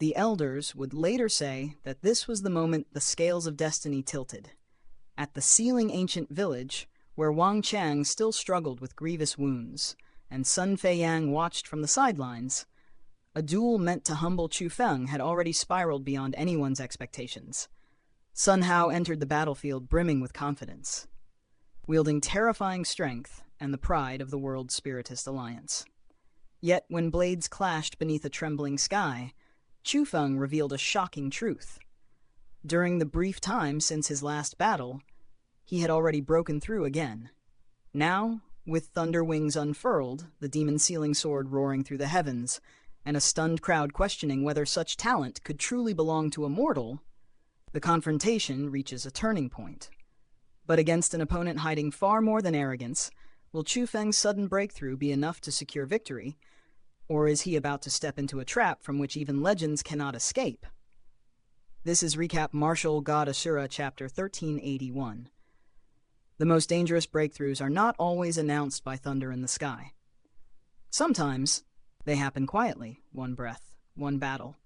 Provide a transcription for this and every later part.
The elders would later say that this was the moment the scales of destiny tilted. At the sealing ancient village, where Wang Qiang still struggled with grievous wounds, and Sun Feiyang watched from the sidelines, a duel meant to humble Chu Feng had already spiraled beyond anyone's expectations. Sun Hao entered the battlefield brimming with confidence, wielding terrifying strength and the pride of the World Spiritist Alliance. Yet when blades clashed beneath a trembling sky, Chu Feng revealed a shocking truth. During the brief time since his last battle, he had already broken through again. Now, with thunder wings unfurled, the demon sealing sword roaring through the heavens, and a stunned crowd questioning whether such talent could truly belong to a mortal, the confrontation reaches a turning point. But against an opponent hiding far more than arrogance, will Chu Feng's sudden breakthrough be enough to secure victory, or is he about to step into a trap from which even legends cannot escape? This is Recap Martial God Asura, Chapter 1381. The most dangerous breakthroughs are not always announced by thunder in the sky. Sometimes they happen quietly, one breath, one battle,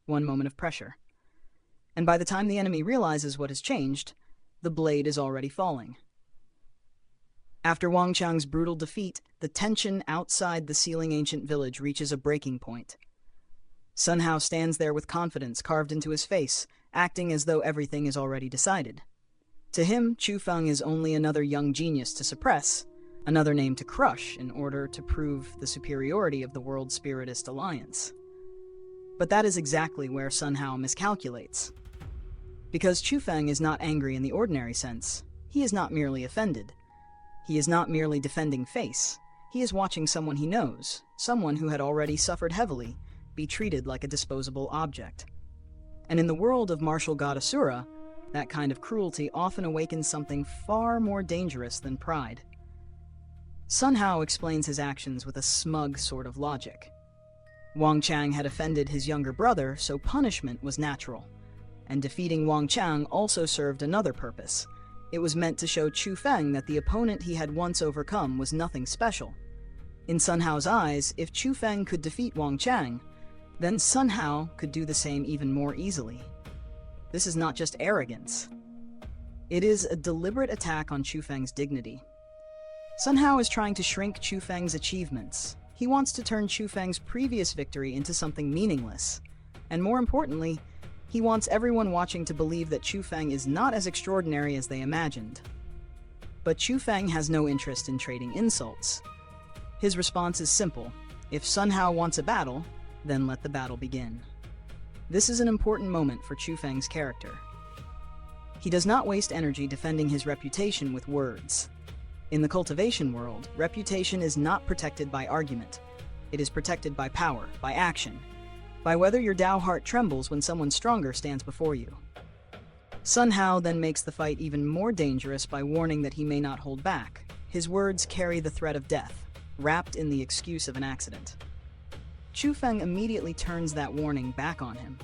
one moment of pressure. And by the time the enemy realizes what has changed, the blade is already falling. After Wang Qiang's brutal defeat, the tension outside the sealing ancient village reaches a breaking point. Sun Hao stands there with confidence carved into his face, acting as though everything is already decided. To him, Chu Feng is only another young genius to suppress, another name to crush in order to prove the superiority of the World Spiritist Alliance. But that is exactly where Sun Hao miscalculates. Because Chu Feng is not angry in the ordinary sense, he is not merely offended. He is not merely defending face. He is watching someone he knows, someone who had already suffered heavily, be treated like a disposable object. And in the world of martial God Asura, that kind of cruelty often awakens something far more dangerous than pride. Sun Hao explains his actions with a smug sort of logic. Wang Qiang had offended his younger brother, so punishment was natural. And defeating Wang Qiang also served another purpose. It was meant to show Chu Feng that the opponent he had once overcome was nothing special. In Sun Hao's eyes, if Chu Feng could defeat Wang Qiang, then Sun Hao could do the same even more easily. This is not just arrogance. It is a deliberate attack on Chu Feng's dignity. Sun Hao is trying to shrink Chu Feng's achievements. He wants to turn Chu Feng's previous victory into something meaningless. And more importantly, he wants everyone watching to believe that Chu Feng is not as extraordinary as they imagined. But Chu Feng has no interest in trading insults. His response is simple. If Sun Hao wants a battle, then let the battle begin. This is an important moment for Chu Feng's character. He does not waste energy defending his reputation with words. In the cultivation world, reputation is not protected by argument. It is protected by power, by action, by whether your Dao heart trembles when someone stronger stands before you. Sun Hao then makes the fight even more dangerous by warning that he may not hold back. His words carry the threat of death, wrapped in the excuse of an accident. Chu Feng immediately turns that warning back on him.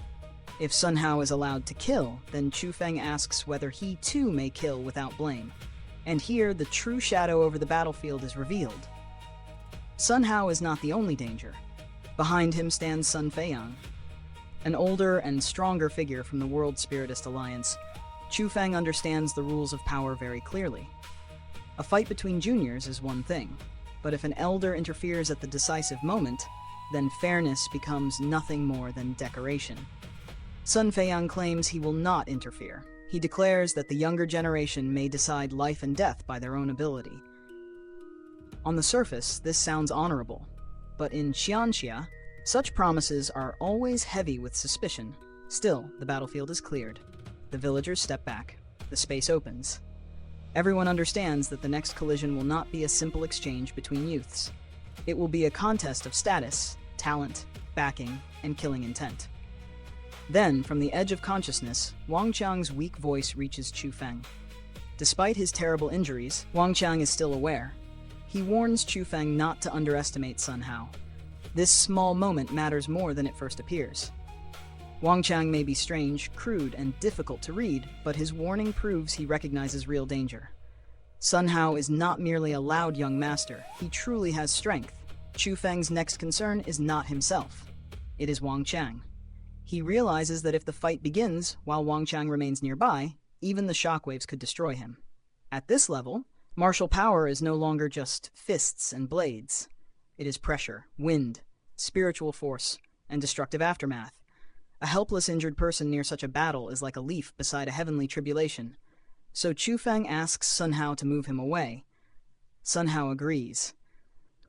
If Sun Hao is allowed to kill, then Chu Feng asks whether he too may kill without blame. And here, the true shadow over the battlefield is revealed. Sun Hao is not the only danger. Behind him stands Sun Feiyang, an older and stronger figure from the World Spiritist Alliance. Chu Feng understands the rules of power very clearly. A fight between juniors is one thing, but if an elder interferes at the decisive moment, then fairness becomes nothing more than decoration. Sun Feiyang claims he will not interfere. He declares that the younger generation may decide life and death by their own ability. On the surface, this sounds honorable, but in Xianxia, such promises are always heavy with suspicion. Still, the battlefield is cleared. The villagers step back. The space opens. Everyone understands that the next collision will not be a simple exchange between youths. It will be a contest of status, talent, backing, and killing intent. Then, from the edge of consciousness, Wang Qiang's weak voice reaches Chu Feng. Despite his terrible injuries, Wang Qiang is still aware. He warns Chu Feng not to underestimate Sun Hao. This small moment matters more than it first appears. Wang Qiang may be strange, crude, and difficult to read, but his warning proves he recognizes real danger. Sun Hao is not merely a loud young master, he truly has strength. Chu Feng's next concern is not himself. It is Wang Qiang. He realizes that if the fight begins while Wang Qiang remains nearby, even the shockwaves could destroy him. At this level, martial power is no longer just fists and blades. It is pressure, wind, spiritual force, and destructive aftermath. A helpless injured person near such a battle is like a leaf beside a heavenly tribulation. So Chu Feng asks Sun Hao to move him away. Sun Hao agrees,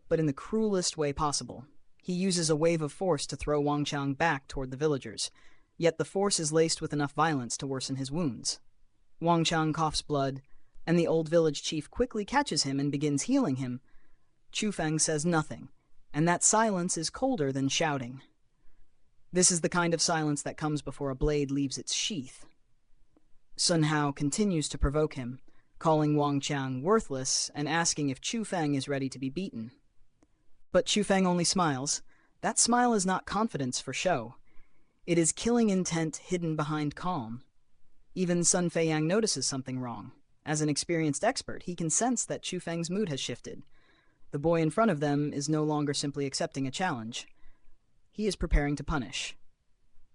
but in the cruelest way possible. He uses a wave of force to throw Wang Qiang back toward the villagers, yet the force is laced with enough violence to worsen his wounds. Wang Qiang coughs blood, and the old village chief quickly catches him and begins healing him. Chu Feng says nothing, and that silence is colder than shouting. This is the kind of silence that comes before a blade leaves its sheath. Sun Hao continues to provoke him, calling Wang Qiang worthless and asking if Chu Feng is ready to be beaten. But Chu Feng only smiles. That smile is not confidence for show. It is killing intent hidden behind calm. Even Sun Feiyang notices something wrong. As an experienced expert, he can sense that Chu Feng's mood has shifted. The boy in front of them is no longer simply accepting a challenge. He is preparing to punish.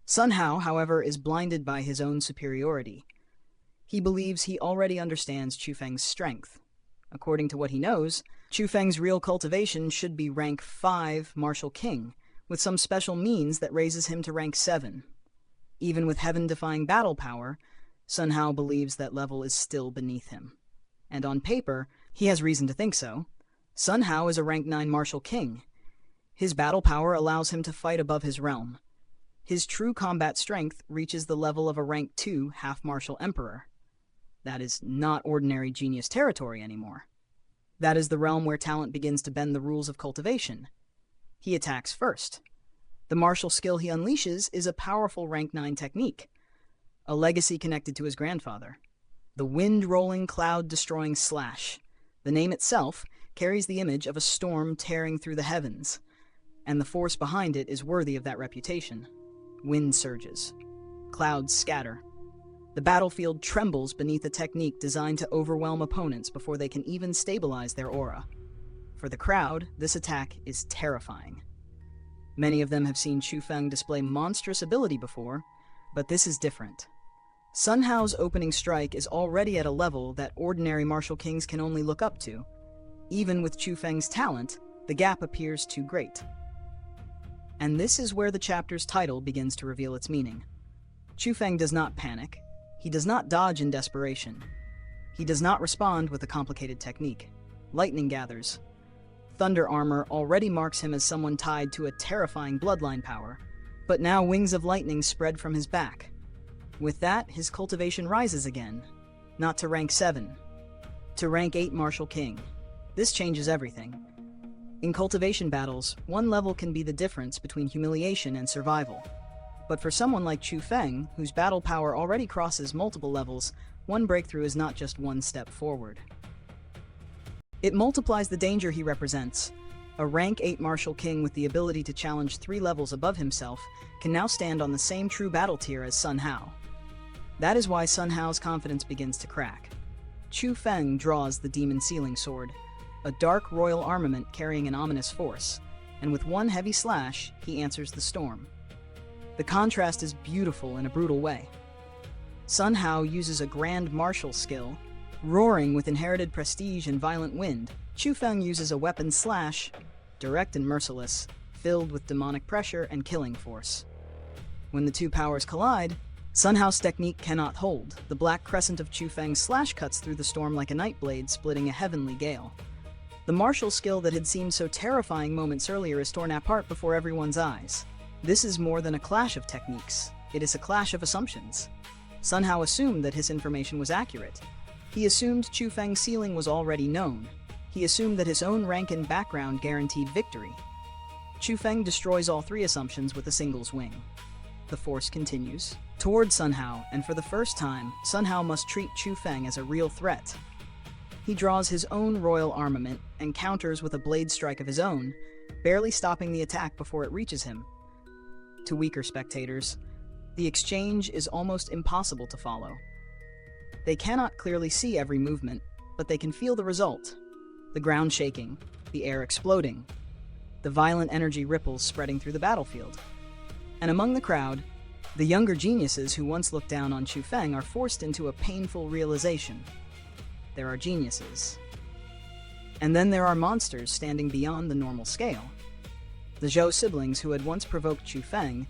Sun Hao, however, is blinded by his own superiority. He believes he already understands Chu Feng's strength. According to what he knows, Chu Feng's real cultivation should be rank 5 martial king, with some special means that raises him to rank 7. Even with heaven-defying battle power, Sun Hao believes that level is still beneath him. And on paper, he has reason to think so. Sun Hao is a rank 9 martial king. His battle power allows him to fight above his realm. His true combat strength reaches the level of a rank 2 half-martial emperor. That is not ordinary genius territory anymore. That is the realm where talent begins to bend the rules of cultivation. He attacks first. The martial skill he unleashes is a powerful rank 9 technique, a legacy connected to his grandfather. The wind-rolling, cloud-destroying slash. The name itself carries the image of a storm tearing through the heavens, and the force behind it is worthy of that reputation. Wind surges. Clouds scatter. The battlefield trembles beneath a technique designed to overwhelm opponents before they can even stabilize their aura. For the crowd, this attack is terrifying. Many of them have seen Chu Feng display monstrous ability before, but this is different. Sun Hao's opening strike is already at a level that ordinary martial kings can only look up to. Even with Chu Feng's talent, the gap appears too great. And this is where the chapter's title begins to reveal its meaning. Chu Feng does not panic. He does not dodge in desperation. He does not respond with a complicated technique. Lightning gathers. Thunder armor already marks him as someone tied to a terrifying bloodline power, but now wings of lightning spread from his back. With that, his cultivation rises again, not to rank 7, to rank 8 martial king. This changes everything. In cultivation battles, one level can be the difference between humiliation and survival. But for someone like Chu Feng, whose battle power already crosses multiple levels, one breakthrough is not just one step forward. It multiplies the danger he represents. A rank 8 martial king with the ability to challenge 3 levels above himself can now stand on the same true battle tier as Sun Hao. That is why Sun Hao's confidence begins to crack. Chu Feng draws the demon sealing sword, a dark royal armament carrying an ominous force, and with one heavy slash, he answers the storm. The contrast is beautiful in a brutal way. Sun Hao uses a grand martial skill, roaring with inherited prestige and violent wind. Chu Feng uses a weapon slash, direct and merciless, filled with demonic pressure and killing force. When the two powers collide, Sun Hao's technique cannot hold. The black crescent of Chu Feng's slash cuts through the storm like a night blade, splitting a heavenly gale. The martial skill that had seemed so terrifying moments earlier is torn apart before everyone's eyes. This is more than a clash of techniques. It is a clash of assumptions. Sun Hao assumed that his information was accurate. He assumed Chu Feng's ceiling was already known. He assumed that his own rank and background guaranteed victory. Chu Feng destroys all 3 assumptions with a single swing. The force continues toward Sun Hao, and for the first time, Sun Hao must treat Chu Feng as a real threat. He draws his own royal armament and counters with a blade strike of his own, barely stopping the attack before it reaches him. To weaker spectators, the exchange is almost impossible to follow. They cannot clearly see every movement, but they can feel the result. The ground shaking, the air exploding, the violent energy ripples spreading through the battlefield. And among the crowd, The younger geniuses who once looked down on Chu Feng are forced into a painful realization. There are geniuses. And then there are monsters standing beyond the normal scale. The Zhou siblings who had once provoked Chu Feng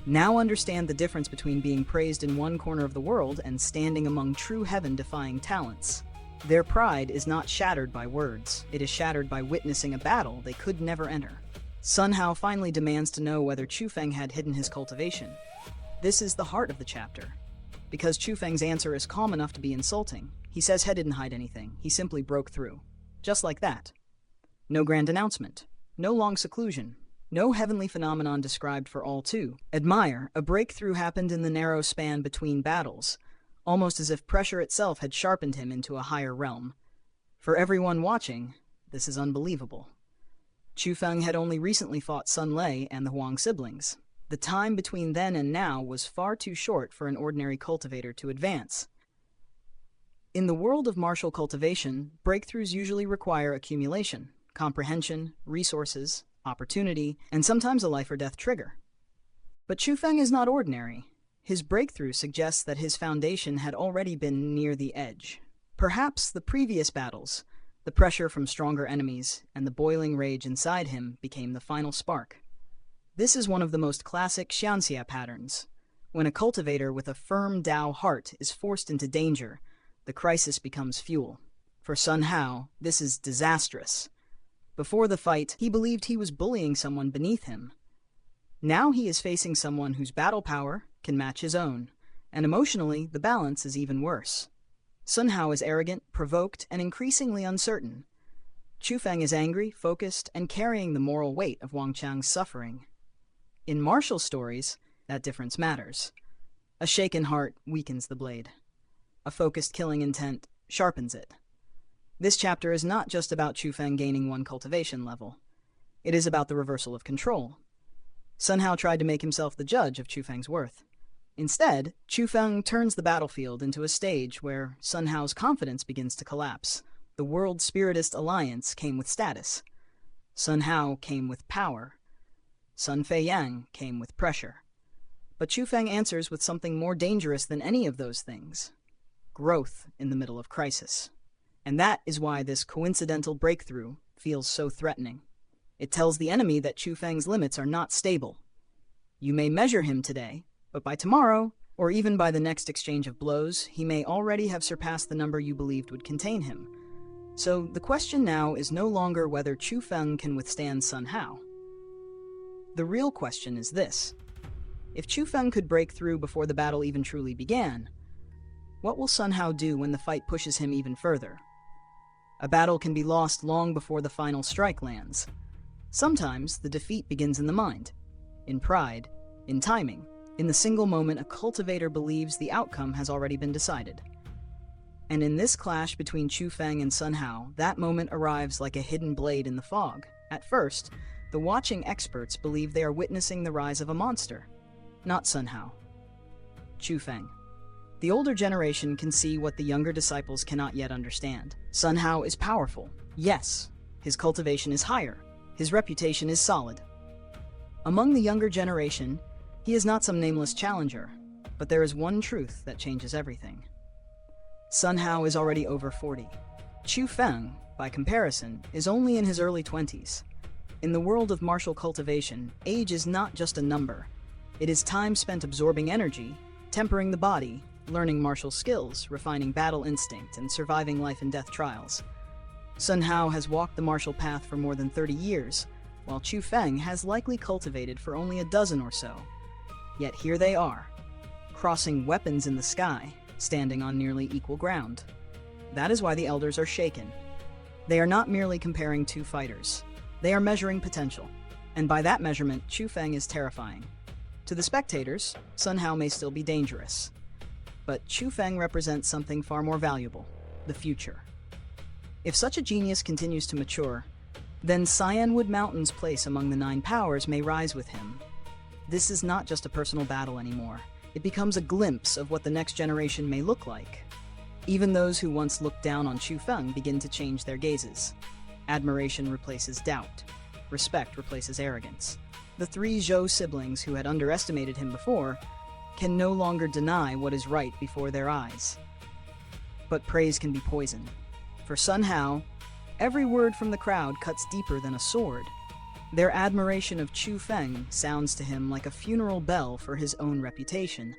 now understand the difference between being praised in one corner of the world and standing among true heaven-defying talents. Their pride is not shattered by words. It is shattered by witnessing a battle they could never enter. Sun Hao finally demands to know whether Chu Feng had hidden his cultivation. This is the heart of the chapter. Because Chu Feng's answer is calm enough to be insulting, he says he didn't hide anything. He simply broke through. Just like that. No grand announcement. No long seclusion. No heavenly phenomenon described for all to admire. A breakthrough happened in the narrow span between battles, almost as if pressure itself had sharpened him into a higher realm. For everyone watching, this is unbelievable. Chu Feng had only recently fought Sun Lei and the Huang siblings. The time between then and now was far too short for an ordinary cultivator to advance. In the world of martial cultivation, breakthroughs usually require accumulation, comprehension, resources, opportunity, and sometimes a life-or-death trigger. But Chu Feng is not ordinary. His breakthrough suggests that his foundation had already been near the edge. Perhaps the previous battles, the pressure from stronger enemies, and the boiling rage inside him became the final spark. This is one of the most classic Xianxia patterns. When a cultivator with a firm Tao heart is forced into danger, the crisis becomes fuel. For Sun Hao, this is disastrous. Before the fight, he believed he was bullying someone beneath him. Now he is facing someone whose battle power can match his own, and emotionally, the balance is even worse. Sun Hao is arrogant, provoked, and increasingly uncertain. Chu Feng is angry, focused, and carrying the moral weight of Wang Qiang's suffering. In martial stories, that difference matters. A shaken heart weakens the blade. A focused killing intent sharpens it. This chapter is not just about Chu Feng gaining one cultivation level. It is about the reversal of control. Sun Hao tried to make himself the judge of Chu Feng's worth. Instead, Chu Feng turns the battlefield into a stage where Sun Hao's confidence begins to collapse. The World Spiritist Alliance came with status. Sun Hao came with power. Sun Feiyang came with pressure. But Chu Feng answers with something more dangerous than any of those things. Growth in the middle of crisis. And that is why this coincidental breakthrough feels so threatening. It tells the enemy that Chu Feng's limits are not stable. You may measure him today, but by tomorrow, or even by the next exchange of blows, he may already have surpassed the number you believed would contain him. So the question now is no longer whether Chu Feng can withstand Sun Hao. The real question is this. If Chu Feng could break through before the battle even truly began, what will Sun Hao do when the fight pushes him even further? A battle can be lost long before the final strike lands. Sometimes the defeat begins in the mind, in pride, in timing, in the single moment a cultivator believes the outcome has already been decided. And in this clash between Chu Feng and Sun Hao, that moment arrives like a hidden blade in the fog. At first, the watching experts believe they are witnessing the rise of a monster. Not Sun Hao. Chu Feng. The older generation can see what the younger disciples cannot yet understand. Sun Hao is powerful. Yes, his cultivation is higher. His reputation is solid. Among the younger generation, he is not some nameless challenger, but there is one truth that changes everything. Sun Hao is already over 40. Chu Feng, by comparison, is only in his early 20s. In the world of martial cultivation, age is not just a number. It is time spent absorbing energy, tempering the body, learning martial skills, refining battle instinct, and surviving life and death trials. Sun Hao has walked the martial path for more than 30 years, while Chu Feng has likely cultivated for only a dozen or so. Yet here they are, crossing weapons in the sky, standing on nearly equal ground. That is why the elders are shaken. They are not merely comparing two fighters. They are measuring potential. And by that measurement, Chu Feng is terrifying. To the spectators, Sun Hao may still be dangerous. But Chu Feng represents something far more valuable, the future. If such a genius continues to mature, then Cyanwood Mountain's place among the 9 powers may rise with him. This is not just a personal battle anymore. It becomes a glimpse of what the next generation may look like. Even those who once looked down on Chu Feng begin to change their gazes. Admiration replaces doubt. Respect replaces arrogance. The 3 Zhou siblings who had underestimated him before can no longer deny what is right before their eyes. But praise can be poison. For Sun Hao, every word from the crowd cuts deeper than a sword. Their admiration of Chu Feng sounds to him like a funeral bell for his own reputation.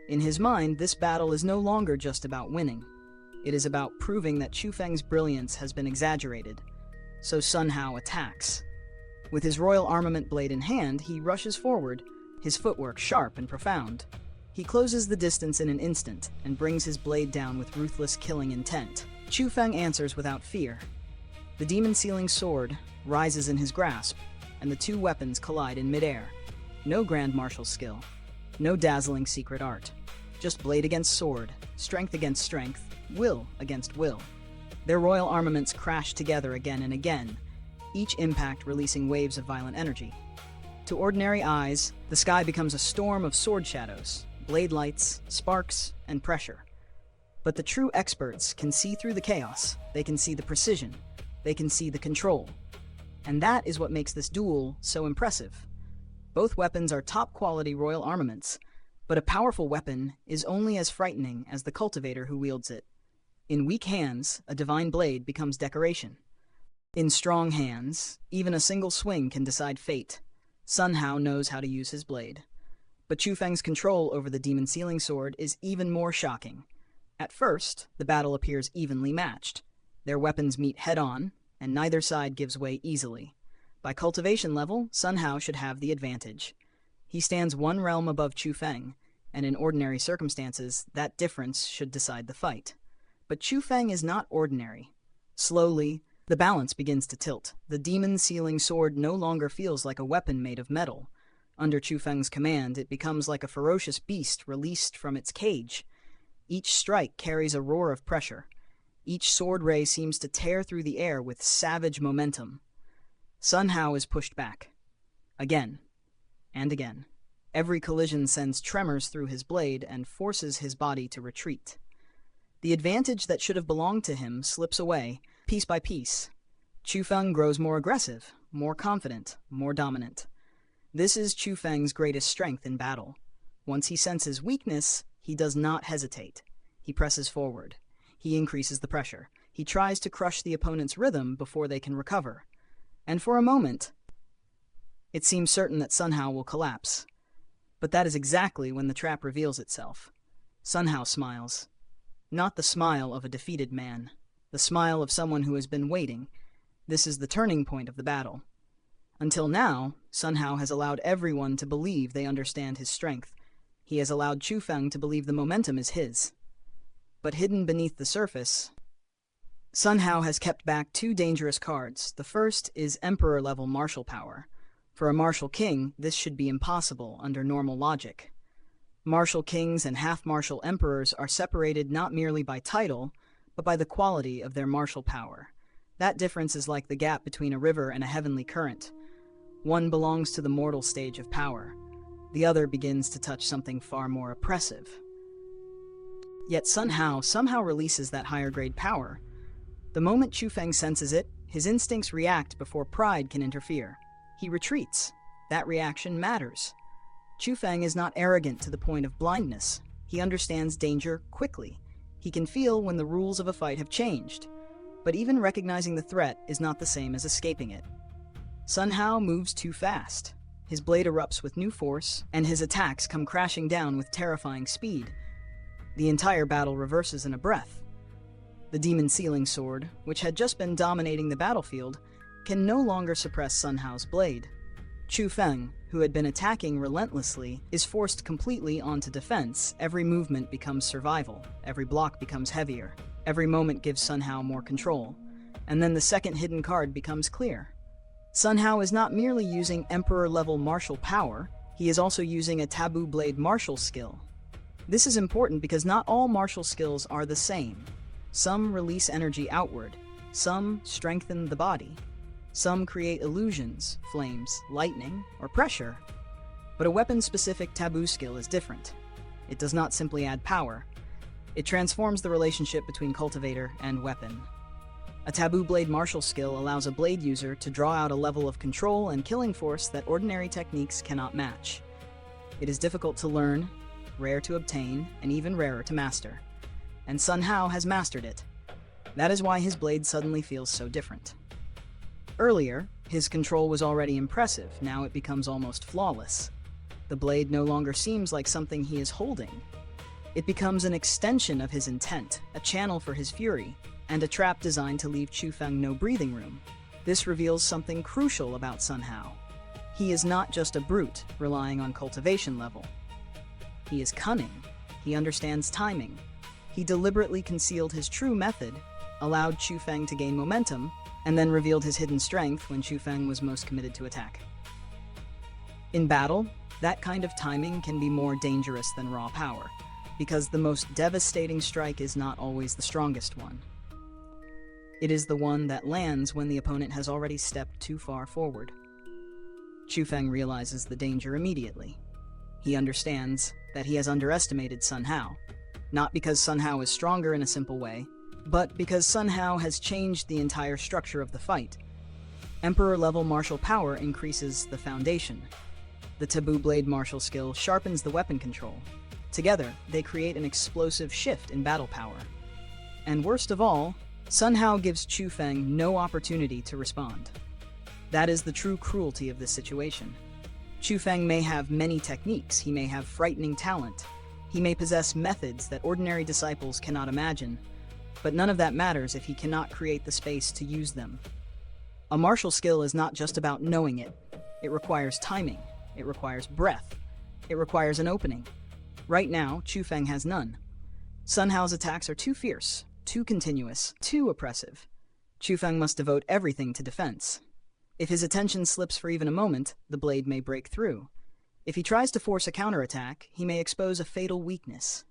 In his mind, this battle is no longer just about winning. It is about proving that Chu Feng's brilliance has been exaggerated. So Sun Hao attacks. With his royal armament blade in hand, he rushes forward, his footwork sharp and profound. He closes the distance in an instant and brings his blade down with ruthless killing intent. Chu Feng answers without fear. The demon-sealing sword rises in his grasp, and the two weapons collide in midair. No grand martial skill, no dazzling secret art. Just blade against sword, strength against strength, will against will. Their royal armaments crash together again and again, each impact releasing waves of violent energy. To ordinary eyes, the sky becomes a storm of sword shadows, blade lights, sparks, and pressure. But the true experts can see through the chaos, they can see the precision, they can see the control. And that is what makes this duel so impressive. Both weapons are top-quality royal armaments, but a powerful weapon is only as frightening as the cultivator who wields it. In weak hands, a divine blade becomes decoration. In strong hands, even a single swing can decide fate. Sun Hao knows how to use his blade. But Chu Feng's control over the demon-sealing sword is even more shocking. At first, the battle appears evenly matched. Their weapons meet head-on, and neither side gives way easily. By cultivation level, Sun Hao should have the advantage. He stands one realm above Chu Feng, and in ordinary circumstances, that difference should decide the fight. But Chu Feng is not ordinary. Slowly, the balance begins to tilt. The demon-sealing sword no longer feels like a weapon made of metal. Under Chu Feng's command, it becomes like a ferocious beast released from its cage. Each strike carries a roar of pressure. Each sword ray seems to tear through the air with savage momentum. Sun Hao is pushed back. Again. And again. Every collision sends tremors through his blade and forces his body to retreat. The advantage that should have belonged to him slips away, piece by piece. Chu Feng grows more aggressive, more confident, more dominant. This is Chu Feng's greatest strength in battle. Once he senses weakness, he does not hesitate. He presses forward. He increases the pressure. He tries to crush the opponent's rhythm before they can recover. And for a moment, it seems certain that Sun Hao will collapse. But that is exactly when the trap reveals itself. Sun Hao smiles. Not the smile of a defeated man. The smile of someone who has been waiting. This is the turning point of the battle. Until now, Sun Hao has allowed everyone to believe they understand his strength. He has allowed Chu Feng to believe the momentum is his. But hidden beneath the surface, Sun Hao has kept back two dangerous cards. The first is Emperor-level martial power. For a martial king, this should be impossible under normal logic. Martial kings and half-martial emperors are separated not merely by title, but by the quality of their martial power. That difference is like the gap between a river and a heavenly current. One belongs to the mortal stage of power. The other begins to touch something far more oppressive. Yet Sun Hao somehow releases that higher-grade power. The moment Chu Feng senses it, his instincts react before pride can interfere. He retreats. That reaction matters. Chu Feng is not arrogant to the point of blindness. He understands danger quickly. He can feel when the rules of a fight have changed. But even recognizing the threat is not the same as escaping it. Sun Hao moves too fast. His blade erupts with new force, and his attacks come crashing down with terrifying speed. The entire battle reverses in a breath. The demon-sealing sword, which had just been dominating the battlefield, can no longer suppress Sun Hao's blade. Chu Feng, who had been attacking relentlessly, is forced completely onto defense. Every movement becomes survival. Every block becomes heavier. Every moment gives Sun Hao more control. And then the second hidden card becomes clear. Sun Hao is not merely using Emperor-level martial power, he is also using a taboo blade martial skill. This is important because not all martial skills are the same. Some release energy outward, some strengthen the body, some create illusions, flames, lightning, or pressure. But a weapon-specific taboo skill is different. It does not simply add power. It transforms the relationship between cultivator and weapon. A taboo blade martial skill allows a blade user to draw out a level of control and killing force that ordinary techniques cannot match. It is difficult to learn, rare to obtain, and even rarer to master. And Sun Hao has mastered it. That is why his blade suddenly feels so different. Earlier, his control was already impressive, now it becomes almost flawless. The blade no longer seems like something he is holding. It becomes an extension of his intent, a channel for his fury, and a trap designed to leave Chu Feng no breathing room. This reveals something crucial about Sun Hao. He is not just a brute, relying on cultivation level. He is cunning. He understands timing. He deliberately concealed his true method, allowed Chu Feng to gain momentum, and then revealed his hidden strength when Chu Feng was most committed to attack. In battle, that kind of timing can be more dangerous than raw power, because the most devastating strike is not always the strongest one. It is the one that lands when the opponent has already stepped too far forward. Chu Feng realizes the danger immediately. He understands that he has underestimated Sun Hao, not because Sun Hao is stronger in a simple way, but because Sun Hao has changed the entire structure of the fight. Emperor-level martial power increases the foundation. The taboo blade martial skill sharpens the weapon control. Together, they create an explosive shift in battle power. And worst of all, Sun Hao gives Chu Feng no opportunity to respond. That is the true cruelty of this situation. Chu Feng may have many techniques, he may have frightening talent, he may possess methods that ordinary disciples cannot imagine, but none of that matters if he cannot create the space to use them. A martial skill is not just about knowing it. It requires timing, it requires breath, it requires an opening. Right now, Chu Feng has none. Sun Hao's attacks are too fierce, too continuous, too oppressive. Chu Feng must devote everything to defense. If his attention slips for even a moment, the blade may break through. If he tries to force a counterattack, he may expose a fatal weakness.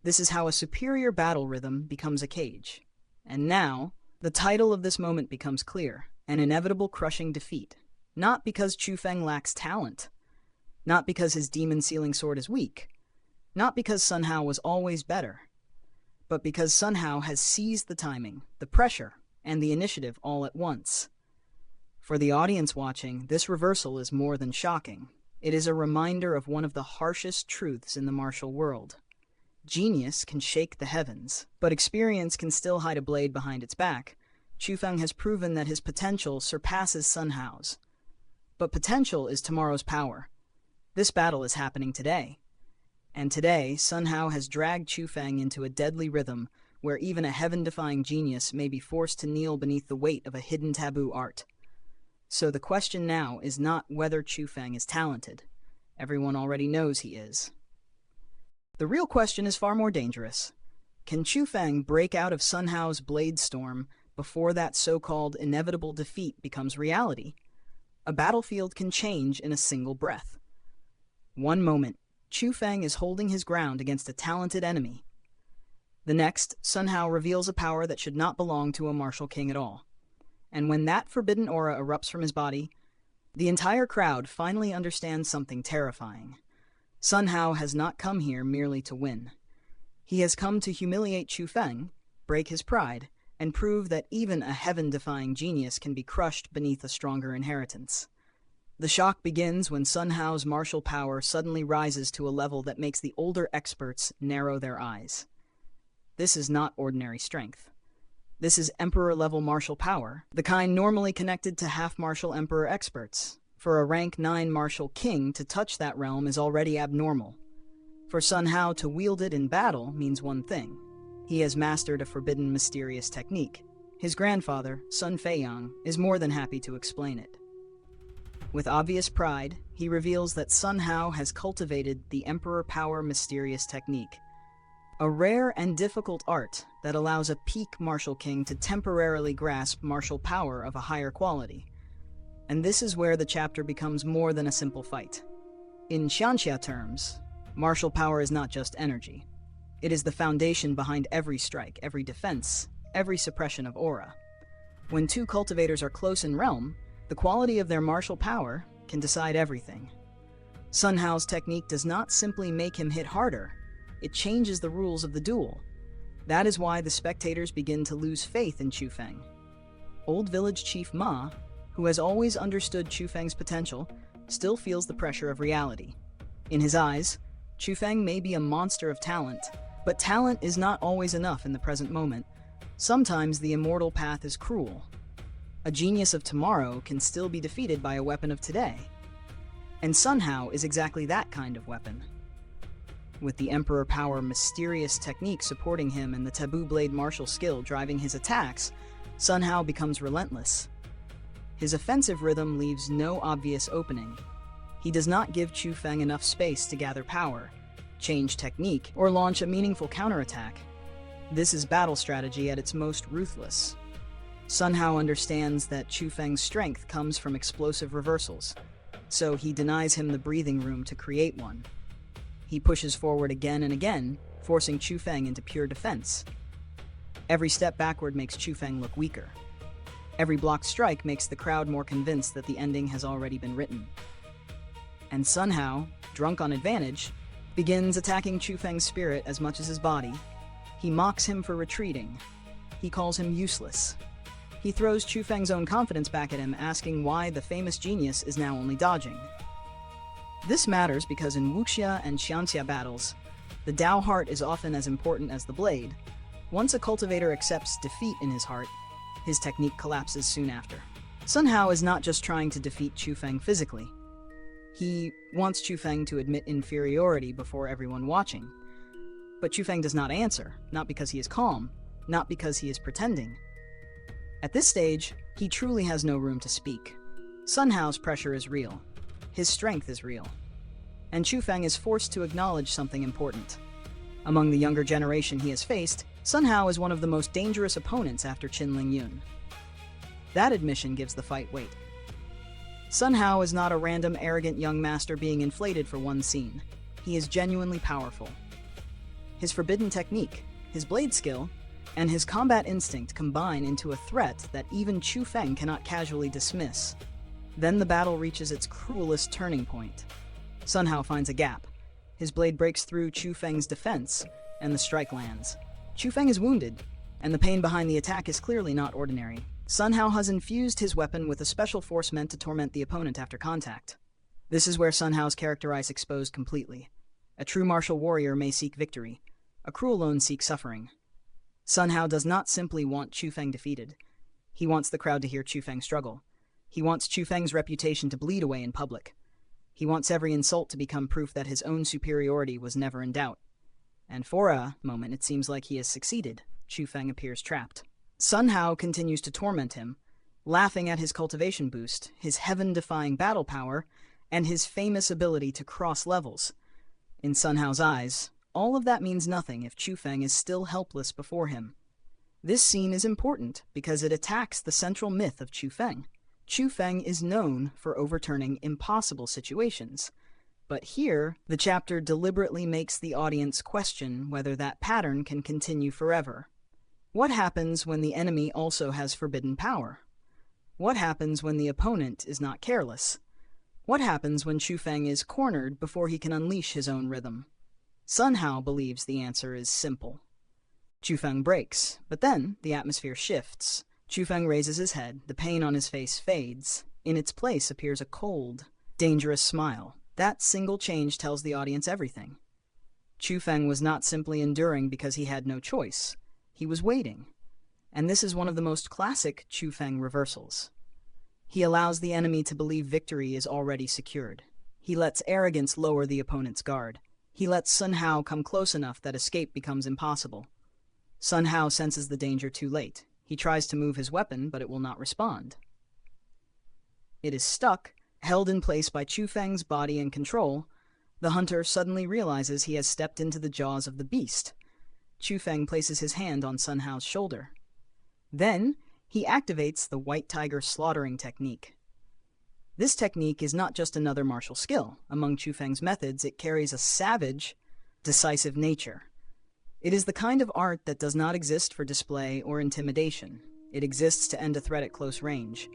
This is how a superior battle rhythm becomes a cage. And now, the title of this moment becomes clear, an inevitable crushing defeat. Not because Chu Feng lacks talent, not because his demon-sealing sword is weak, not because Sun Hao was always better, but because Sun Hao has seized the timing, the pressure, and the initiative all at once. For the audience watching, this reversal is more than shocking. It is a reminder of one of the harshest truths in the martial world. Genius can shake the heavens, but experience can still hide a blade behind its back. Chu Feng has proven that his potential surpasses Sun Hao's. But potential is tomorrow's power. This battle is happening today. And today, Sun Hao has dragged Chu Feng into a deadly rhythm where even a heaven-defying genius may be forced to kneel beneath the weight of a hidden taboo art. So the question now is not whether Chu Feng is talented. Everyone already knows he is. The real question is far more dangerous. Can Chu Feng break out of Sun Hao's blade storm before that so-called inevitable defeat becomes reality? A battlefield can change in a single breath. One moment, Chu Feng is holding his ground against a talented enemy. The next, Sun Hao reveals a power that should not belong to a martial king at all. And when that forbidden aura erupts from his body, the entire crowd finally understands something terrifying. Sun Hao has not come here merely to win. He has come to humiliate Chu Feng, break his pride, and prove that even a heaven-defying genius can be crushed beneath a stronger inheritance. The shock begins when Sun Hao's martial power suddenly rises to a level that makes the older experts narrow their eyes. This is not ordinary strength. This is emperor-level martial power, the kind normally connected to half-martial emperor experts. For a rank 9 martial king to touch that realm is already abnormal. For Sun Hao to wield it in battle means one thing. He has mastered a forbidden, mysterious technique. His grandfather, Sun Feiyang, is more than happy to explain it. With obvious pride, he reveals that Sun Hao has cultivated the Emperor Power Mysterious Technique, a rare and difficult art that allows a peak martial king to temporarily grasp martial power of a higher quality. And this is where the chapter becomes more than a simple fight. In Xianxia terms, martial power is not just energy. It is the foundation behind every strike, every defense, every suppression of aura. When two cultivators are close in realm, the quality of their martial power can decide everything. Sun Hao's technique does not simply make him hit harder, it changes the rules of the duel. That is why the spectators begin to lose faith in Chu Feng. Old village chief Ma, who has always understood Chu Feng's potential, still feels the pressure of reality. In his eyes, Chu Feng may be a monster of talent, but talent is not always enough in the present moment. Sometimes the immortal path is cruel. A genius of tomorrow can still be defeated by a weapon of today. And Sun Hao is exactly that kind of weapon. With the Emperor Power mysterious technique supporting him and the Taboo Blade martial skill driving his attacks, Sun Hao becomes relentless. His offensive rhythm leaves no obvious opening. He does not give Chu Feng enough space to gather power, change technique, or launch a meaningful counterattack. This is battle strategy at its most ruthless. Sun Hao understands that Chu Feng's strength comes from explosive reversals, so he denies him the breathing room to create one. He pushes forward again and again, forcing Chu Feng into pure defense. Every step backward makes Chu Feng look weaker. Every blocked strike makes the crowd more convinced that the ending has already been written. And Sun Hao, drunk on advantage, begins attacking Chu Feng's spirit as much as his body. He mocks him for retreating. He calls him useless. He throws Chu Feng's own confidence back at him, asking why the famous genius is now only dodging. This matters because in wuxia and xianxia battles, the Dao heart is often as important as the blade. Once a cultivator accepts defeat in his heart, his technique collapses soon after. Sun Hao is not just trying to defeat Chu Feng physically. He wants Chu Feng to admit inferiority before everyone watching. But Chu Feng does not answer, not because he is calm, not because he is pretending. At this stage, he truly has no room to speak. Sun Hao's pressure is real. His strength is real. And Chu Feng is forced to acknowledge something important. Among the younger generation he has faced, Sun Hao is one of the most dangerous opponents after Qin Ling Yun. That admission gives the fight weight. Sun Hao is not a random, arrogant young master being inflated for one scene. He is genuinely powerful. His forbidden technique, his blade skill, and his combat instinct combine into a threat that even Chu Feng cannot casually dismiss. Then the battle reaches its cruelest turning point. Sun Hao finds a gap. His blade breaks through Chu Feng's defense, and the strike lands. Chu Feng is wounded, and the pain behind the attack is clearly not ordinary. Sun Hao has infused his weapon with a special force meant to torment the opponent after contact. This is where Sun Hao's character is exposed completely. A true martial warrior may seek victory. A cruel lone seeks suffering. Sun Hao does not simply want Chu Feng defeated. He wants the crowd to hear Chu Feng struggle. He wants Chu Feng's reputation to bleed away in public. He wants every insult to become proof that his own superiority was never in doubt. And for a moment it seems like he has succeeded. Chu Feng appears trapped. Sun Hao continues to torment him, laughing at his cultivation boost, his heaven-defying battle power, and his famous ability to cross levels. In Sun Hao's eyes, all of that means nothing if Chu Feng is still helpless before him. This scene is important because it attacks the central myth of Chu Feng. Chu Feng is known for overturning impossible situations. But here, the chapter deliberately makes the audience question whether that pattern can continue forever. What happens when the enemy also has forbidden power? What happens when the opponent is not careless? What happens when Chu Feng is cornered before he can unleash his own rhythm? Sun Hao believes the answer is simple. Chu Feng breaks, but then the atmosphere shifts. Chu Feng raises his head, the pain on his face fades. In its place appears a cold, dangerous smile. That single change tells the audience everything. Chu Feng was not simply enduring because he had no choice. He was waiting. And this is one of the most classic Chu Feng reversals. He allows the enemy to believe victory is already secured. He lets arrogance lower the opponent's guard. He lets Sun Hao come close enough that escape becomes impossible. Sun Hao senses the danger too late. He tries to move his weapon, but it will not respond. It is stuck, held in place by Chu Feng's body and control. The hunter suddenly realizes he has stepped into the jaws of the beast. Chu Feng places his hand on Sun Hao's shoulder. Then, he activates the White Tiger slaughtering technique. This technique is not just another martial skill. Among Chu Feng's methods, it carries a savage, decisive nature. It is the kind of art that does not exist for display or intimidation. It exists to end a threat at close range.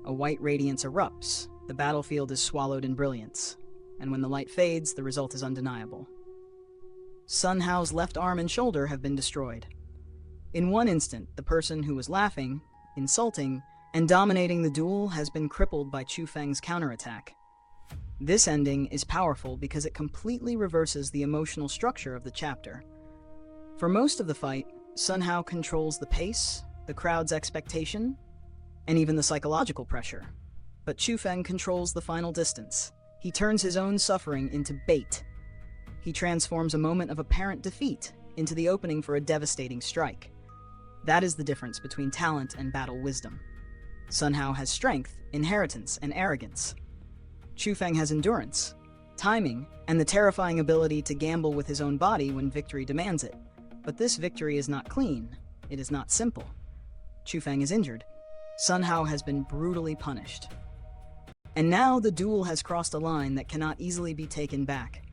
A white radiance erupts. The battlefield is swallowed in brilliance. And when the light fades, the result is undeniable. Sun Hao's left arm and shoulder have been destroyed. In one instant, the person who was laughing, insulting, and dominating the duel has been crippled by Chu Feng's counterattack. This ending is powerful because it completely reverses the emotional structure of the chapter. For most of the fight, Sun Hao controls the pace, the crowd's expectation, and even the psychological pressure. But Chu Feng controls the final distance. He turns his own suffering into bait. He transforms a moment of apparent defeat into the opening for a devastating strike. That is the difference between talent and battle wisdom. Sun Hao has strength, inheritance, and arrogance. Chu Feng has endurance, timing, and the terrifying ability to gamble with his own body when victory demands it. But this victory is not clean. It is not simple. Chu Feng is injured. Sun Hao has been brutally punished. And now the duel has crossed a line that cannot easily be taken back.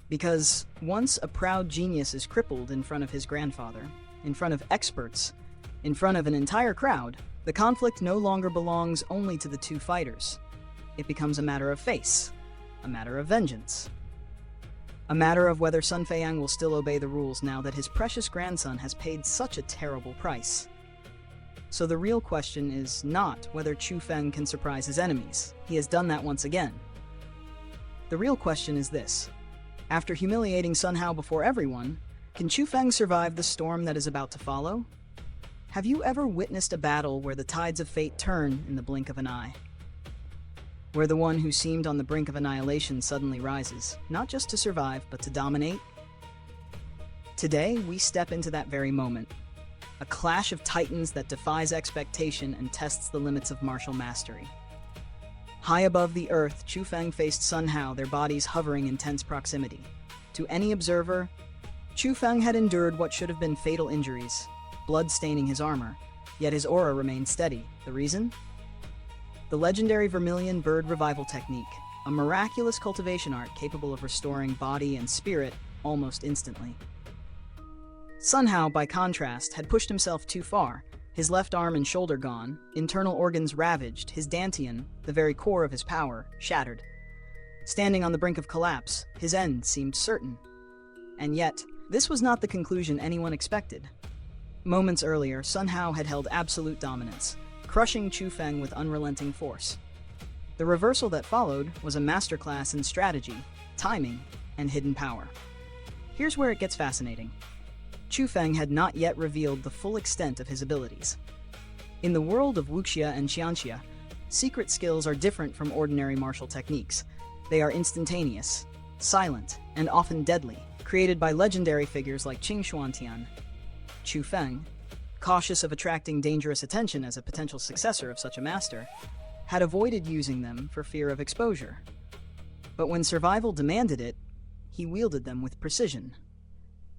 Because once a proud genius is crippled in front of his grandfather, in front of experts, in front of an entire crowd, the conflict no longer belongs only to the two fighters. It becomes a matter of face, a matter of vengeance. A matter of whether Sun Feiyang will still obey the rules now that his precious grandson has paid such a terrible price. So the real question is not whether Chu Feng can surprise his enemies. He has done that once again. The real question is this. After humiliating Sun Hao before everyone, can Chu Feng survive the storm that is about to follow? Have you ever witnessed a battle where the tides of fate turn in the blink of an eye? Where the one who seemed on the brink of annihilation suddenly rises, not just to survive, but to dominate? Today, we step into that very moment. A clash of titans that defies expectation and tests the limits of martial mastery. High above the earth, Chu Feng faced Sun Hao, their bodies hovering in tense proximity. To any observer, Chu Feng had endured what should have been fatal injuries, blood staining his armor, yet his aura remained steady. The reason? The legendary Vermilion Bird Revival Technique, a miraculous cultivation art capable of restoring body and spirit almost instantly. Sun Hao, by contrast, had pushed himself too far, his left arm and shoulder gone, internal organs ravaged, his dantian, the very core of his power, shattered. Standing on the brink of collapse, his end seemed certain. And yet, this was not the conclusion anyone expected. Moments earlier, Sun Hao had held absolute dominance, crushing Chu Feng with unrelenting force. The reversal that followed was a masterclass in strategy, timing, and hidden power. Here's where it gets fascinating. Chu Feng had not yet revealed the full extent of his abilities. In the world of wuxia and xianxia, secret skills are different from ordinary martial techniques. They are instantaneous, silent, and often deadly, created by legendary figures like Qing Xuantian. Chu Feng, cautious of attracting dangerous attention as a potential successor of such a master, had avoided using them for fear of exposure. But when survival demanded it, he wielded them with precision.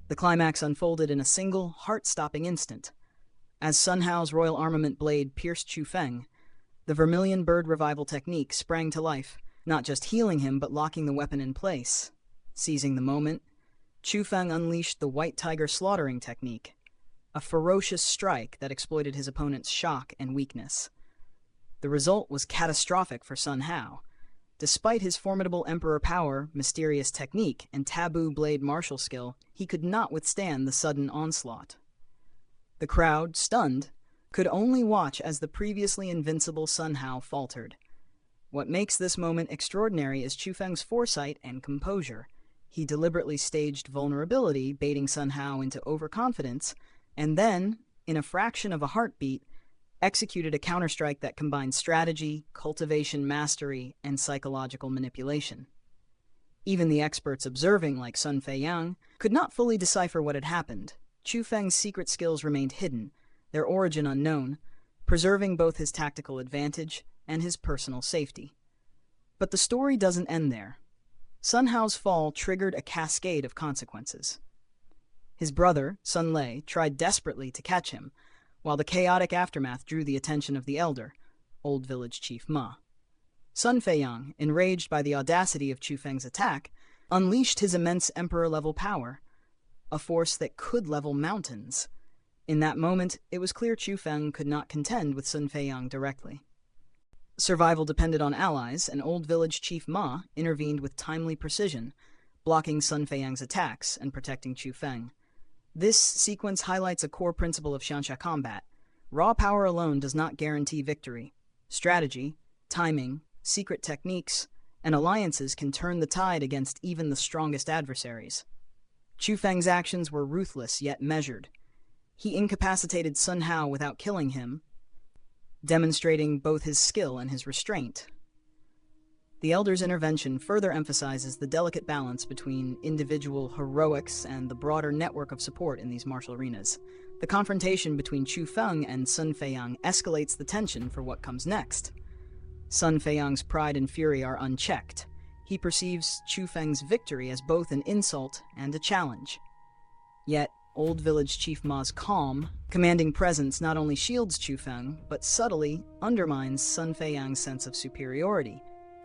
The climax unfolded in a single, heart-stopping instant. As Sun Hao's royal armament blade pierced Chu Feng, the Vermilion Bird Revival Technique sprang to life, not just healing him but locking the weapon in place. Seizing the moment, Chu Feng unleashed the White Tiger Slaughtering Technique, a ferocious strike that exploited his opponent's shock and weakness. The result was catastrophic for Sun Hao. Despite his formidable emperor power, mysterious technique, and taboo blade martial skill, he could not withstand the sudden onslaught. The crowd, stunned, could only watch as the previously invincible Sun Hao faltered. What makes this moment extraordinary is Chu Feng's foresight and composure. He deliberately staged vulnerability, baiting Sun Hao into overconfidence, and then, in a fraction of a heartbeat, executed a counterstrike that combined strategy, cultivation mastery, and psychological manipulation. Even the experts observing, like Sun Feiyang, could not fully decipher what had happened. Chu Feng's secret skills remained hidden, their origin unknown, preserving both his tactical advantage and his personal safety. But the story doesn't end there. Sun Hao's fall triggered a cascade of consequences. His brother, Sun Lei, tried desperately to catch him, while the chaotic aftermath drew the attention of the elder, Old Village Chief Ma. Sun Feiyang, enraged by the audacity of Chu Feng's attack, unleashed his immense emperor-level power, a force that could level mountains. In that moment, it was clear Chu Feng could not contend with Sun Feiyang directly. Survival depended on allies, and Old Village Chief Ma intervened with timely precision, blocking Sun Feiyang's attacks and protecting Chu Feng. This sequence highlights a core principle of Xianxia combat. Raw power alone does not guarantee victory. Strategy, timing, secret techniques, and alliances can turn the tide against even the strongest adversaries. Chu Feng's actions were ruthless yet measured. He incapacitated Sun Hao without killing him, demonstrating both his skill and his restraint. The Elder's intervention further emphasizes the delicate balance between individual heroics and the broader network of support in these martial arenas. The confrontation between Chu Feng and Sun Feiyang escalates the tension for what comes next. Sun Feiyang's pride and fury are unchecked. He perceives Chu Feng's victory as both an insult and a challenge. Yet, Old Village Chief Ma's calm, commanding presence not only shields Chu Feng, but subtly undermines Sun Feiyang's sense of superiority.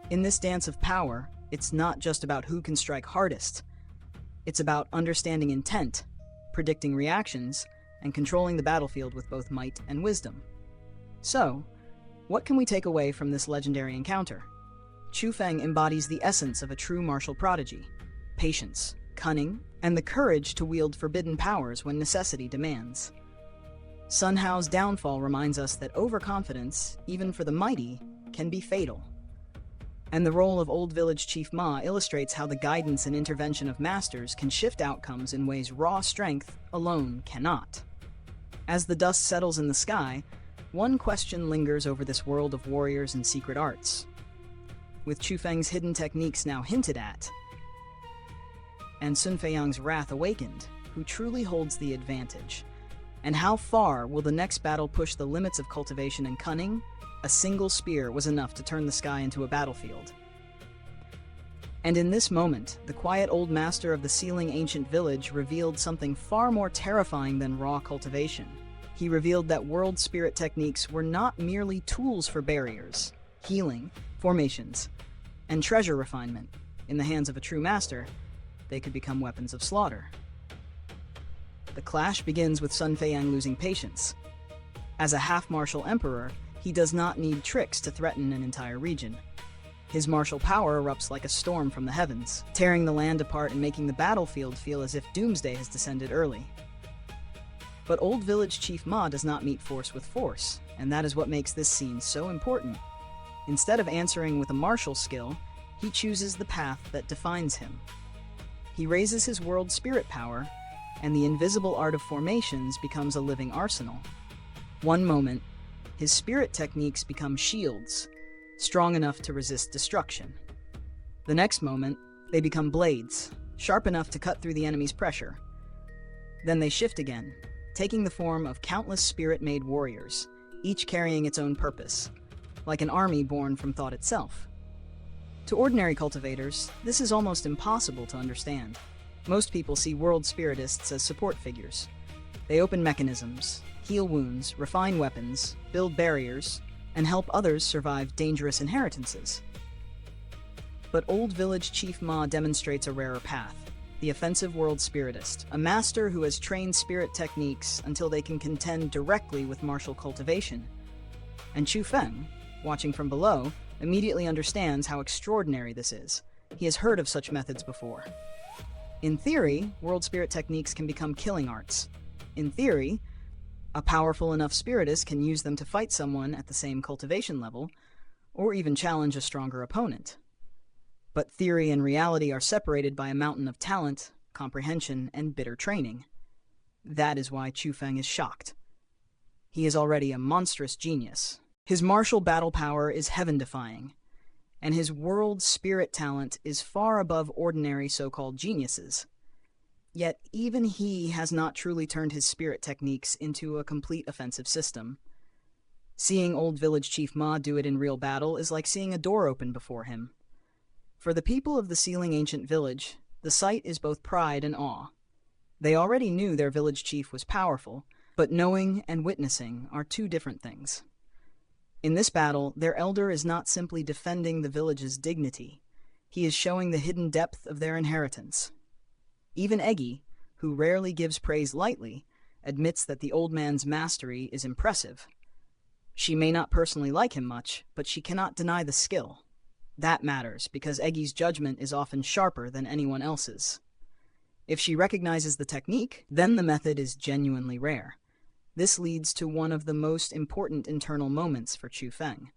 In this dance of power, it's not just about who can strike hardest. It's about understanding intent, predicting reactions, and controlling the battlefield with both might and wisdom. So, what can we take away from this legendary encounter? Chu Feng embodies the essence of a true martial prodigy: patience, cunning, and the courage to wield forbidden powers when necessity demands. Sun Hao's downfall reminds us that overconfidence, even for the mighty, can be fatal. And the role of Old Village Chief Ma illustrates how the guidance and intervention of masters can shift outcomes in ways raw strength alone cannot. As the dust settles in the sky, one question lingers over this world of warriors and secret arts. With Chu Feng's hidden techniques now hinted at, and Sun Feiyang's wrath awakened, who truly holds the advantage? And how far will the next battle push the limits of cultivation and cunning? A single spear was enough to turn the sky into a battlefield. And in this moment, the quiet old master of the sealing ancient village revealed something far more terrifying than raw cultivation. He revealed that world spirit techniques were not merely tools for barriers, healing, formations, and treasure refinement. In the hands of a true master, they could become weapons of slaughter. The clash begins with Sun Feiyang losing patience. As a half-martial emperor, he does not need tricks to threaten an entire region. His martial power erupts like a storm from the heavens, tearing the land apart and making the battlefield feel as if doomsday has descended early. But Old Village Chief Ma does not meet force with force, and that is what makes this scene so important. Instead of answering with a martial skill, he chooses the path that defines him. He raises his world spirit power, and the invisible art of formations becomes a living arsenal. One moment, his spirit techniques become shields, strong enough to resist destruction. The next moment, they become blades, sharp enough to cut through the enemy's pressure. Then they shift again, taking the form of countless spirit-made warriors, each carrying its own purpose, like an army born from thought itself. To ordinary cultivators, this is almost impossible to understand. Most people see world spiritists as support figures. They open mechanisms, heal wounds, refine weapons, build barriers, and help others survive dangerous inheritances. But Old Village Chief Ma demonstrates a rarer path: the offensive world spiritist, a master who has trained spirit techniques until they can contend directly with martial cultivation. And Chu Feng, watching from below, immediately understands how extraordinary this is. He has heard of such methods before. In theory, world spirit techniques can become killing arts. In theory, a powerful enough spiritist can use them to fight someone at the same cultivation level, or even challenge a stronger opponent. But theory and reality are separated by a mountain of talent, comprehension, and bitter training. That is why Chu Feng is shocked. He is already a monstrous genius. His martial battle power is heaven-defying, and his world spirit talent is far above ordinary so-called geniuses. Yet even he has not truly turned his spirit techniques into a complete offensive system. Seeing Old Village Chief Ma do it in real battle is like seeing a door open before him. For the people of the sealing ancient village, the sight is both pride and awe. They already knew their village chief was powerful, but knowing and witnessing are two different things. In this battle, their elder is not simply defending the village's dignity. He is showing the hidden depth of their inheritance. Even Eggy, who rarely gives praise lightly, admits that the old man's mastery is impressive. She may not personally like him much, but she cannot deny the skill. That matters, because Eggy's judgment is often sharper than anyone else's. If she recognizes the technique, then the method is genuinely rare. This leads to one of the most important internal moments for Chu Feng.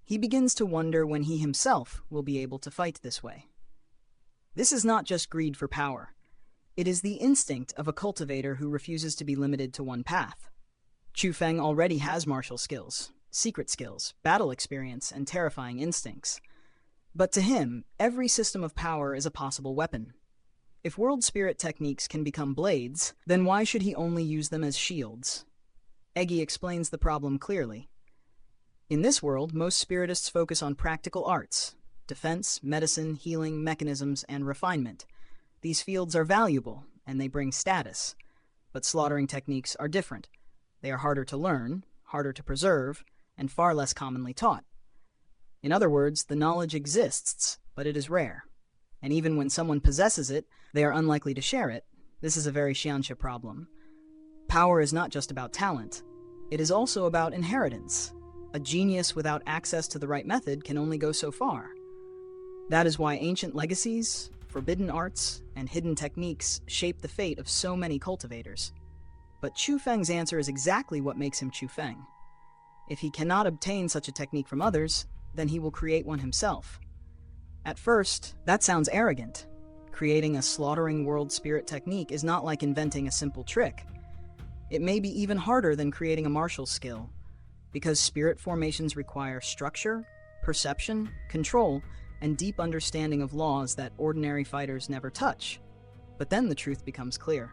He begins to wonder when he himself will be able to fight this way. This is not just greed for power. It is the instinct of a cultivator who refuses to be limited to one path. Chu Feng already has martial skills, secret skills, battle experience, and terrifying instincts. But to him, every system of power is a possible weapon. If world spirit techniques can become blades, then why should he only use them as shields? Eggy explains the problem clearly. In this world, most spiritists focus on practical arts: defense, medicine, healing, mechanisms, and refinement. These fields are valuable, and they bring status. But slaughtering techniques are different. They are harder to learn, harder to preserve, and far less commonly taught. In other words, the knowledge exists, but it is rare. And even when someone possesses it, they are unlikely to share it. This is a very Xianxia problem. Power is not just about talent. It is also about inheritance. A genius without access to the right method can only go so far. That is why ancient legacies, forbidden arts, and hidden techniques shape the fate of so many cultivators. But Chu Feng's answer is exactly what makes him Chu Feng. If he cannot obtain such a technique from others, then he will create one himself. At first, that sounds arrogant. Creating a slaughtering world spirit technique is not like inventing a simple trick. It may be even harder than creating a martial skill, because spirit formations require structure, perception, control, and deep understanding of laws that ordinary fighters never touch. But then the truth becomes clear.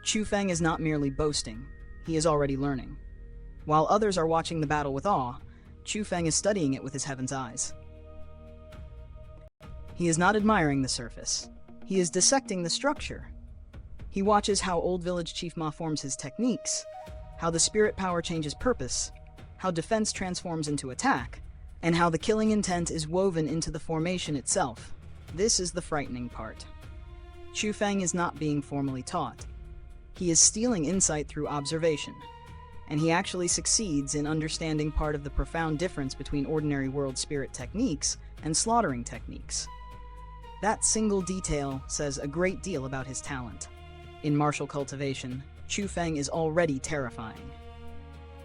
Chu Feng is not merely boasting, he is already learning. While others are watching the battle with awe, Chu Feng is studying it with his heaven's eyes. He is not admiring the surface, he is dissecting the structure. He watches how Old Village Chief Ma forms his techniques, how the spirit power changes purpose, how defense transforms into attack, and how the killing intent is woven into the formation itself. This is the frightening part. Chu Feng is not being formally taught. He is stealing insight through observation, and he actually succeeds in understanding part of the profound difference between ordinary world spirit techniques and slaughtering techniques. That single detail says a great deal about his talent. In martial cultivation, Chu Feng is already terrifying.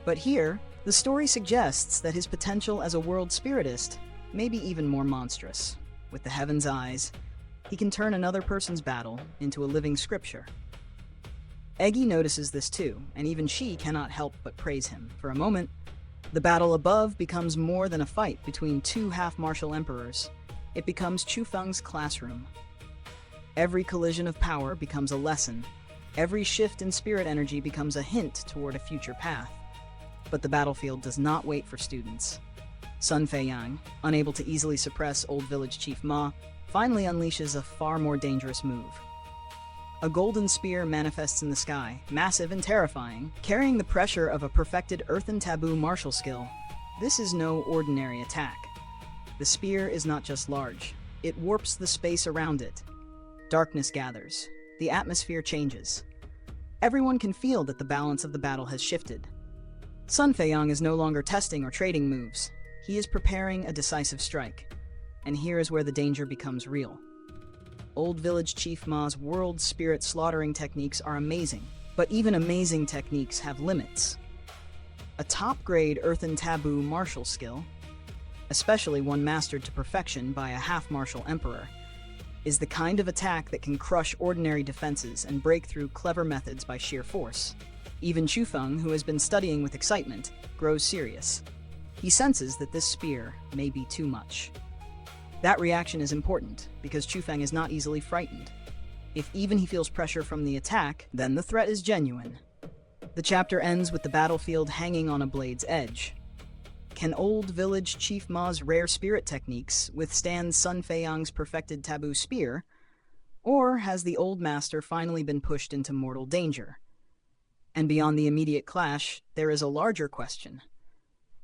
But here, the story suggests that his potential as a world spiritist may be even more monstrous. With the heaven's eyes, he can turn another person's battle into a living scripture. Eggy notices this too, and even she cannot help but praise him. For a moment, the battle above becomes more than a fight between two half-martial emperors. It becomes Chu Feng's classroom. Every collision of power becomes a lesson. Every shift in spirit energy becomes a hint toward a future path. But the battlefield does not wait for students. Sun Feiyang, unable to easily suppress Old Village Chief Ma, finally unleashes a far more dangerous move. A golden spear manifests in the sky, massive and terrifying, carrying the pressure of a perfected earthen taboo martial skill. This is no ordinary attack. The spear is not just large, it warps the space around it. Darkness gathers. The atmosphere changes. Everyone can feel that the balance of the battle has shifted. Sun Feiyang is no longer testing or trading moves. He is preparing a decisive strike. And here is where the danger becomes real. Old Village Chief Ma's world spirit slaughtering techniques are amazing, but even amazing techniques have limits. A top-grade earthen taboo martial skill, especially one mastered to perfection by a half-martial emperor, is the kind of attack that can crush ordinary defenses and break through clever methods by sheer force. Even Chu Feng, who has been studying with excitement, grows serious. He senses that this spear may be too much. That reaction is important, because Chu Feng is not easily frightened. If even he feels pressure from the attack, then the threat is genuine. The chapter ends with the battlefield hanging on a blade's edge. Can Old Village Chief Ma's rare spirit techniques withstand Sun Feiyang's perfected taboo spear? Or has the old master finally been pushed into mortal danger? And beyond the immediate clash, there is a larger question.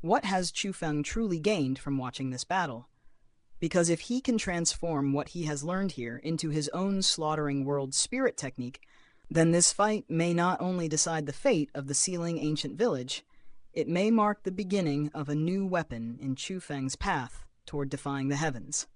What has Chu Feng truly gained from watching this battle? Because if he can transform what he has learned here into his own slaughtering world spirit technique, then this fight may not only decide the fate of the sealing ancient village, it may mark the beginning of a new weapon in Chu Feng's path toward defying the heavens.